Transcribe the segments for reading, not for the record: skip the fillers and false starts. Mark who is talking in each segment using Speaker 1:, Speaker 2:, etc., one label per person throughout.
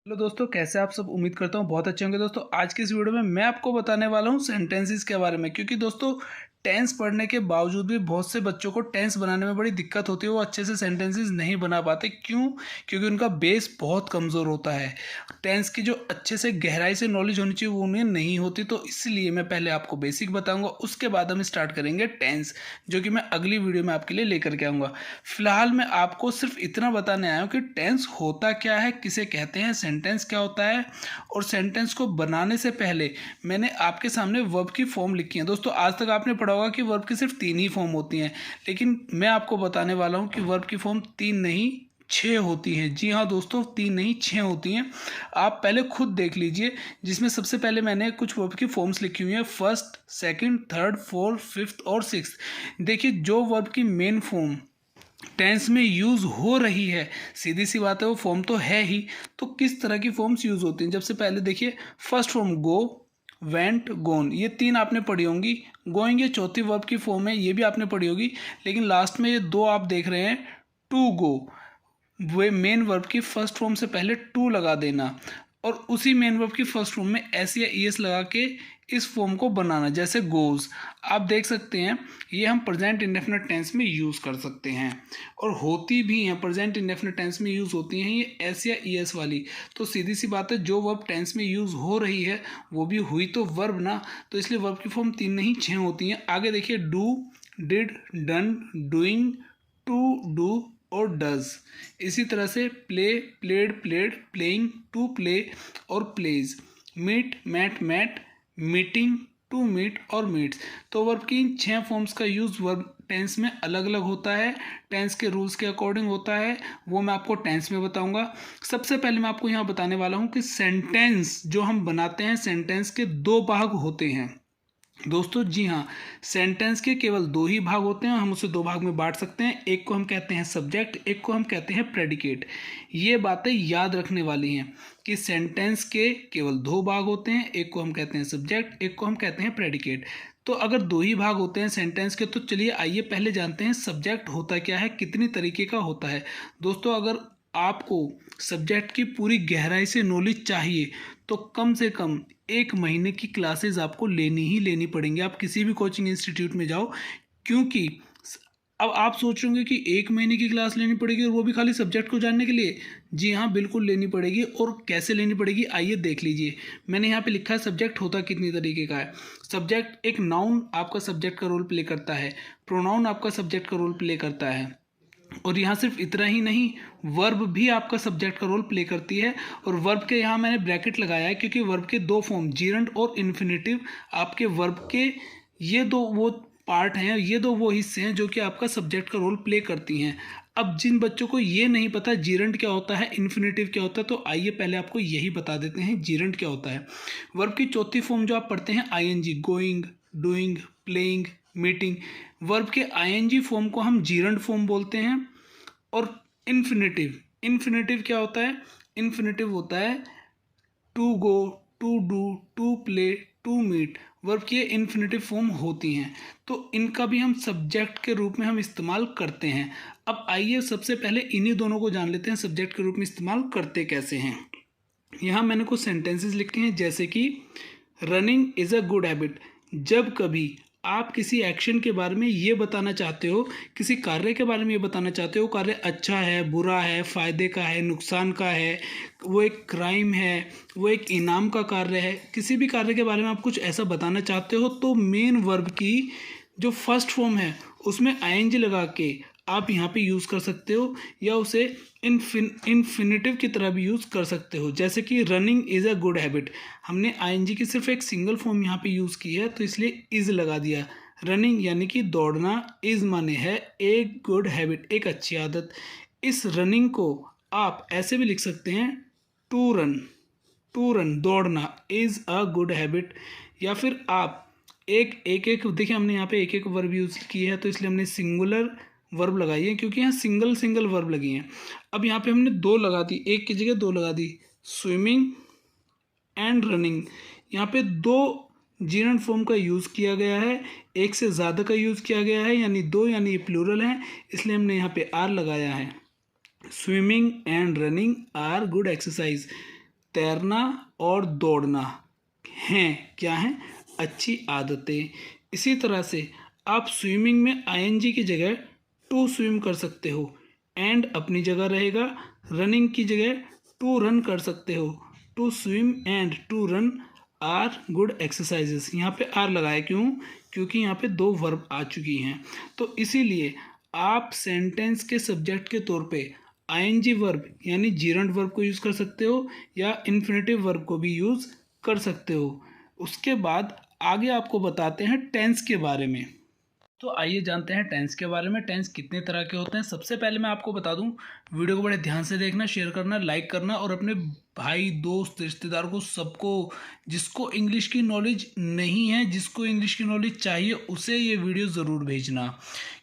Speaker 1: Hello दोस्तों, कैसे आप सब। उम्मीद करता हूँ बहुत अच्छे होंगे। दोस्तों आज की इस वीडियो में मैं आपको बताने वाला हूँ सेंटेंसेस के बारे में, क्योंकि दोस्तों टेंस पढ़ने के बावजूद भी बहुत से बच्चों को टेंस बनाने में बड़ी दिक्कत होती है। वो अच्छे से सेंटेंसेस नहीं बना पाते। क्यों? क्योंकि उनका बेस बहुत कमज़ोर होता है। टेंस की जो अच्छे से गहराई से नॉलेज होनी चाहिए वो उन्हें नहीं होती। तो इसलिए मैं पहले आपको बेसिक बताऊंगा, उसके बाद हम स्टार्ट करेंगे टेंस, जो कि मैं अगली वीडियो में आपके लिए लेकर के आऊँगा। फिलहाल मैं आपको सिर्फ इतना बताने आया हूँ कि टेंस होता क्या है, किसे कहते हैं, सेंटेंस क्या होता है। और सेंटेंस को बनाने से पहले मैंने आपके सामने वर्ब की फॉर्म लिखी है। दोस्तों आज तक आपने पढ़ा होगा कि वर्ब की सिर्फ 3 ही फॉर्म होती हैं, लेकिन मैं आपको बताने वाला हूँ कि वर्ब की फॉर्म 3 नहीं 6 होती हैं। जी हाँ दोस्तों, 3 नहीं 6 होती हैं। आप पहले खुद देख लीजिए, जिसमें सबसे पहले मैंने कुछ वर्ब की फॉर्म्स लिखी हुई हैं, first, second, third, fourth, fifth और सिक्स्थ। देखिए, जो वर्ब की मेन फॉर्म टेंस में यूज़ हो रही है, सीधी सी बात है वो फॉर्म तो है ही। तो किस तरह की फॉर्म्स यूज़ होती हैं? जब से पहले देखिए, फर्स्ट फॉर्म गो, वेंट, गोन, ये 3 आपने पढ़ी होंगी। गोइंग ये चौथी वर्ब की फॉर्म है, ये भी आपने पढ़ी होगी। लेकिन लास्ट में ये 2 आप देख रहे हैं, टू गो, वे मेन वर्ब की फर्स्ट फॉर्म से पहले टू लगा देना, और उसी मेन वर्ब की फर्स्ट फॉर्म में एस या ई एस लगा के इस फॉर्म को बनाना, जैसे गोज। आप देख सकते हैं ये हम प्रेजेंट इंडेफिनिट टेंस में यूज़ कर सकते हैं, और होती भी हैं प्रेजेंट इंडेफिनिट टेंस में यूज़ होती हैं ये एस या ई एस वाली। तो सीधी सी बात है, जो वर्ब टेंस में यूज़ हो रही है वो भी हुई तो वर्ब ना, तो इसलिए वर्ब की फॉर्म 3 नहीं 6 होती हैं। आगे देखिए, do, did, done, doing, to do और डज। इसी तरह से play, played, played, playing, to play और plays, meet, met, met, meeting, to meet और मीट्स। तो वर्ब की इन 6 फॉर्म्स का यूज़ वर्ब टेंस में अलग अलग होता है, टेंस के रूल्स के अकॉर्डिंग होता है। वो मैं आपको टेंस में बताऊंगा। सबसे पहले मैं आपको यहाँ बताने वाला हूँ कि सेंटेंस जो हम बनाते हैं, सेंटेंस के 2 भाग होते हैं। दोस्तों जी हाँ, सेंटेंस के केवल 2 ही भाग होते हैं। हम उसे 2 भाग में बांट सकते हैं। एक को हम कहते हैं सब्जेक्ट, एक को हम कहते हैं प्रेडिकेट। ये बातें याद रखने वाली हैं कि सेंटेंस के केवल 2 भाग होते हैं, एक को हम कहते हैं सब्जेक्ट, एक को हम कहते हैं प्रेडिकेट। तो अगर 2 ही भाग होते हैं सेंटेंस के, तो चलिए आइए पहले जानते हैं सब्जेक्ट होता क्या है, कितनी तरीके का होता है। दोस्तों अगर आपको सब्जेक्ट की पूरी गहराई से नॉलेज चाहिए तो कम से कम 1 महीने की क्लासेस आपको लेनी ही लेनी पड़ेंगी। आप किसी भी कोचिंग इंस्टीट्यूट में जाओ, क्योंकि अब आप सोच रहे होंगे कि 1 महीने की क्लास लेनी पड़ेगी और वो भी खाली सब्जेक्ट को जानने के लिए। जी हाँ, बिल्कुल लेनी पड़ेगी। और कैसे लेनी पड़ेगी आइए देख लीजिए। मैंने यहाँ पे लिखा है सब्जेक्ट होता कितनी तरीके का है। सब्जेक्ट एक नाउन आपका सब्जेक्ट का रोल प्ले करता है, प्रोनाउन आपका सब्जेक्ट का रोल प्ले करता है, और यहाँ सिर्फ इतना ही नहीं, वर्ब भी आपका सब्जेक्ट का रोल प्ले करती है। और वर्ब के यहाँ मैंने ब्रैकेट लगाया है क्योंकि वर्ब के 2 फॉर्म, जीरंड और इन्फिनेटिव, आपके वर्ब के ये 2 वो पार्ट हैं, ये 2 वो हिस्से हैं जो कि आपका सब्जेक्ट का रोल प्ले करती हैं। अब जिन बच्चों को ये नहीं पता जीरंड क्या होता है, इन्फिनेटिव क्या होता है, तो आइए पहले आपको यही बता देते हैं जीरंड क्या होता है। वर्ब की चौथी फॉर्म जो आप पढ़ते हैं I N G, going, doing, playing, meeting, verb के आईएनजी फॉर्म को हम जीरंड फॉर्म बोलते हैं। और इन्फिनेटिव, इन्फिनेटिव क्या होता है? इन्फिनेटिव होता है to go, to do, to play, to meet, verb की इन्फिनेटिव फॉर्म होती हैं। तो इनका भी हम सब्जेक्ट के रूप में हम इस्तेमाल करते हैं। अब आइए सबसे पहले इन्हीं दोनों को जान लेते हैं सब्जेक्ट के रूप में इस्तेमाल करते कैसे हैं। यहाँ मैंने कुछ सेंटेंसेस लिखे हैं, जैसे कि running is a good habit. जब कभी आप किसी एक्शन के बारे में ये बताना चाहते हो, किसी कार्य के बारे में ये बताना चाहते हो, कार्य अच्छा है, बुरा है, फ़ायदे का है, नुकसान का है, वो एक क्राइम है, वो एक इनाम का कार्य है, किसी भी कार्य के बारे में आप कुछ ऐसा बताना चाहते हो, तो मेन वर्ब की जो फर्स्ट फॉर्म है उसमें आईएनजी लगा के आप यहाँ पे यूज़ कर सकते हो, या उसे इन्फिनेटिव की तरह भी यूज़ कर सकते हो। जैसे कि running is a good habit, हमने आईएनजी की सिर्फ एक सिंगल फॉर्म यहाँ पे यूज़ की है, तो इसलिए इज़ लगा दिया। रनिंग यानी कि दौड़ना, इज़ माने है एक गुड हैबिट, एक अच्छी आदत। इस रनिंग को आप ऐसे भी लिख सकते हैं, टू रन, टू रन दौड़ना इज़ अ गुड हैबिट। या फिर आप एक एक एक देखिए, हमने यहाँ पे एक एक वर्ब यूज़ की है, तो इसलिए हमने सिंगुलर वर्ब लगाई है, क्योंकि यहाँ सिंगल सिंगल वर्ब लगी हैं। अब यहाँ पे हमने 2 लगा दी, एक की जगह 2 लगा दी, स्विमिंग एंड रनिंग। यहाँ पे 2 जीरंड फॉर्म का यूज़ किया गया है, एक से ज़्यादा का यूज़ किया गया है, यानी 2, यानी ये प्लूरल है, इसलिए हमने यहाँ पे आर लगाया है। Swimming and running are good exercise. तैरना और दौड़ना हैं क्या हैं, अच्छी आदतें। इसी तरह से आप स्विमिंग में आईएनजी की जगह टू स्विम कर सकते हो, एंड अपनी जगह रहेगा। रनिंग की जगह टू रन कर सकते हो। To swim and to run are good exercises. यहाँ पे आर लगाए क्यों, क्योंकि यहाँ पे दो वर्ब आ चुकी हैं। तो इसीलिए आप सेंटेंस के सब्जेक्ट के तौर पे आईएनजी वर्ब यानी जीरंड वर्ब को यूज़ कर सकते हो या इन्फिनेटिव वर्ब को भी यूज़ कर सकते हो। उसके बाद आगे आपको बताते हैं टेंस के बारे में। तो आइए जानते हैं टेंस के बारे में। टेंस कितने तरह के होते हैं। सबसे पहले मैं आपको बता दूं, वीडियो को बड़े ध्यान से देखना, शेयर करना, लाइक करना और अपने भाई दोस्त रिश्तेदार को, सबको जिसको इंग्लिश की नॉलेज नहीं है, जिसको इंग्लिश की नॉलेज चाहिए, उसे ये वीडियो ज़रूर भेजना,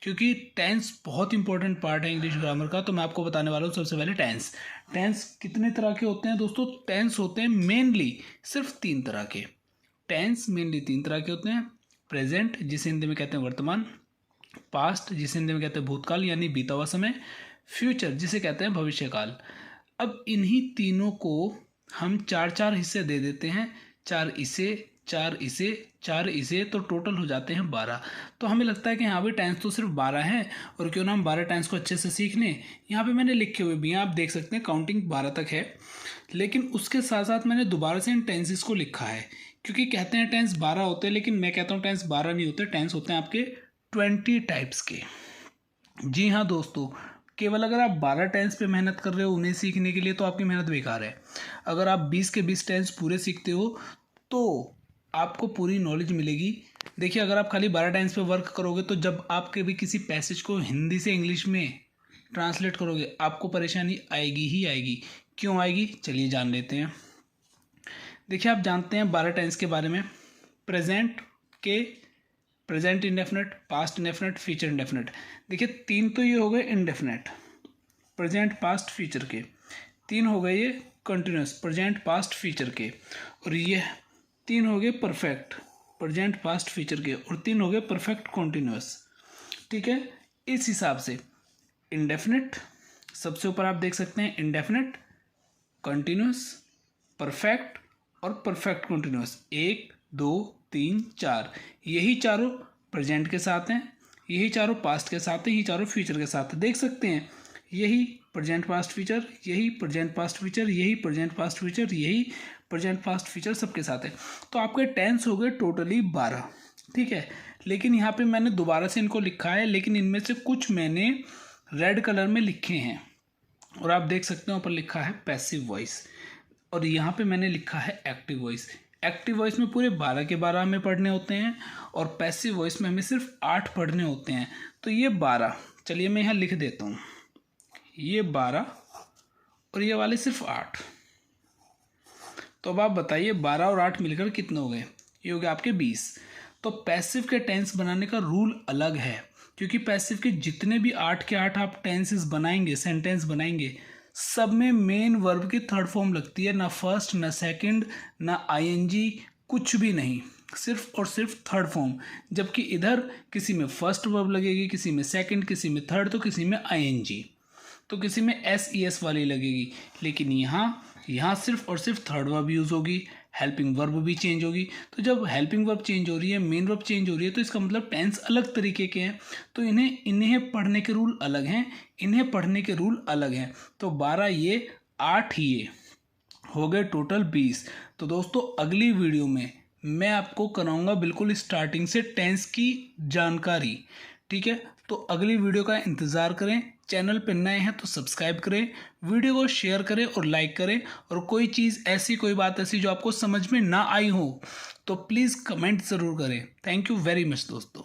Speaker 1: क्योंकि टेंस बहुत इंपॉर्टेंट पार्ट है इंग्लिश ग्रामर का। तो मैं आपको बताने वाला हूँ सबसे पहले टेंस। टेंस कितने तरह के होते हैं दोस्तों। टेंस होते हैं मेनली सिर्फ 3 तरह के। टेंस मेनली 3 तरह के होते हैं। प्रेजेंट, जिसे हिंदी में कहते हैं वर्तमान। पास्ट, जिसे हिंदी में कहते हैं भूतकाल यानी बीता हुआ समय। फ्यूचर, जिसे कहते हैं भविष्यकाल। अब इन्हीं तीनों को हम 4-4 हिस्से दे देते हैं। 4 इसे, 4 इसे, 4 इसे, तो टोटल हो जाते हैं 12। तो हमें लगता है कि हाँ भाई टेंस तो सिर्फ 12 है, और क्यों ना हम 12 टेंस को अच्छे से सीख लें। यहाँ पे मैंने लिखे हुए भी हैं, आप देख सकते हैं काउंटिंग 12 तक है। लेकिन उसके साथ साथ मैंने दोबारा से इन टेंसेस को लिखा है, क्योंकि कहते हैं टेंस 12 होते हैं, लेकिन मैं कहता हूँ टेंस 12 नहीं होते। टेंस होते हैं आपके 20 टाइप्स के। जी हाँ दोस्तों, केवल अगर आप 12 टेंस पे मेहनत कर रहे हो उन्हें सीखने के लिए, तो आपकी मेहनत बेकार है। अगर आप 20 के 20 टेंस पूरे सीखते हो तो आपको पूरी नॉलेज मिलेगी। देखिए, अगर आप खाली 12 टेंस पे वर्क करोगे तो जब आप कभी किसी पैसेज को हिंदी से इंग्लिश में ट्रांसलेट करोगे, आपको परेशानी आएगी ही आएगी। क्यों आएगी, चलिए जान लेते हैं। देखिए, आप जानते हैं 12 टेंस के बारे में। प्रेजेंट के present indefinite, past indefinite, future indefinite. देखिए, 3 तो ये हो गए इंडेफिनेट, प्रेजेंट पास्ट फ्यूचर के। 3 हो गए ये कंटिन्यूस, प्रेजेंट पास्ट फ्यूचर के। और ये 3 हो गए परफेक्ट, प्रेजेंट पास्ट फ्यूचर के। और 3 हो गए परफेक्ट कॉन्टिन्यूस। ठीक है, इस हिसाब से इंडेफिनेट सबसे ऊपर आप देख सकते हैं, इंडेफिनेट, कंटिन्यूस, परफेक्ट और परफेक्ट कॉन्टिन्यूस। 1 2 3 4, यही चारों प्रेजेंट के साथ हैं, यही चारों पास्ट के साथ हैं, यही चारों फ्यूचर के साथ हैं। देख सकते हैं, यही प्रेजेंट पास्ट फ्यूचर, यही प्रेजेंट पास्ट फ्यूचर, यही प्रेजेंट पास्ट फ्यूचर, यही प्रेजेंट पास्ट फ्यूचर, सबके साथ है। तो आपके टेंस हो गए टोटली 12। ठीक है, लेकिन यहाँ पे मैंने दोबारा से इनको लिखा है, लेकिन इनमें से कुछ मैंने रेड कलर में लिखे हैं। और आप देख सकते हैं ऊपर लिखा है पैसिव वॉइस, और यहाँ पे मैंने लिखा है एक्टिव वॉइस। एक्टिव वॉइस में पूरे 12 के 12 हमें पढ़ने होते हैं, और पैसिव वॉइस में हमें सिर्फ 8 पढ़ने होते हैं। तो ये 12, चलिए मैं यहाँ लिख देता हूँ, ये 12 और ये वाले सिर्फ 8। तो अब आप बताइए 12 और 8 मिलकर कितने हो गए, ये हो गए आपके 20। तो पैसिव के टेंस बनाने का रूल अलग है, क्योंकि पैसिव के जितने भी 8 के 8 आप टेंसेस बनाएंगे, सेंटेंस बनाएंगे, सब में मेन वर्ब की थर्ड फॉर्म लगती है। ना फर्स्ट, ना सेकंड, ना आईएनजी, कुछ भी नहीं, सिर्फ और सिर्फ थर्ड फॉर्म। जबकि इधर किसी में फर्स्ट वर्ब लगेगी, किसी में सेकंड, किसी में थर्ड, तो किसी में आईएनजी, तो किसी में एस वाली लगेगी। लेकिन यहाँ सिर्फ और सिर्फ थर्ड वर्ब यूज़ होगी, हेल्पिंग वर्ब भी चेंज होगी। तो जब हेल्पिंग वर्ब चेंज हो रही है, मेन वर्ब चेंज हो रही है, तो इसका मतलब टेंस अलग तरीके के हैं। तो इन्हें पढ़ने के रूल अलग हैं, इन्हें पढ़ने के रूल अलग हैं। तो 12 ये, 8 ये, हो गए टोटल 20। तो दोस्तों, अगली वीडियो में मैं आपको कराऊंगा बिल्कुल स्टार्टिंग से टेंस की जानकारी। ठीक है, तो अगली वीडियो का इंतज़ार करें। चैनल पर नए हैं तो सब्सक्राइब करें, वीडियो को शेयर करें और लाइक करें। और कोई चीज़ ऐसी, कोई बात ऐसी जो आपको समझ में ना आई हो, तो प्लीज़ कमेंट ज़रूर करें। थैंक यू वेरी मच दोस्तों।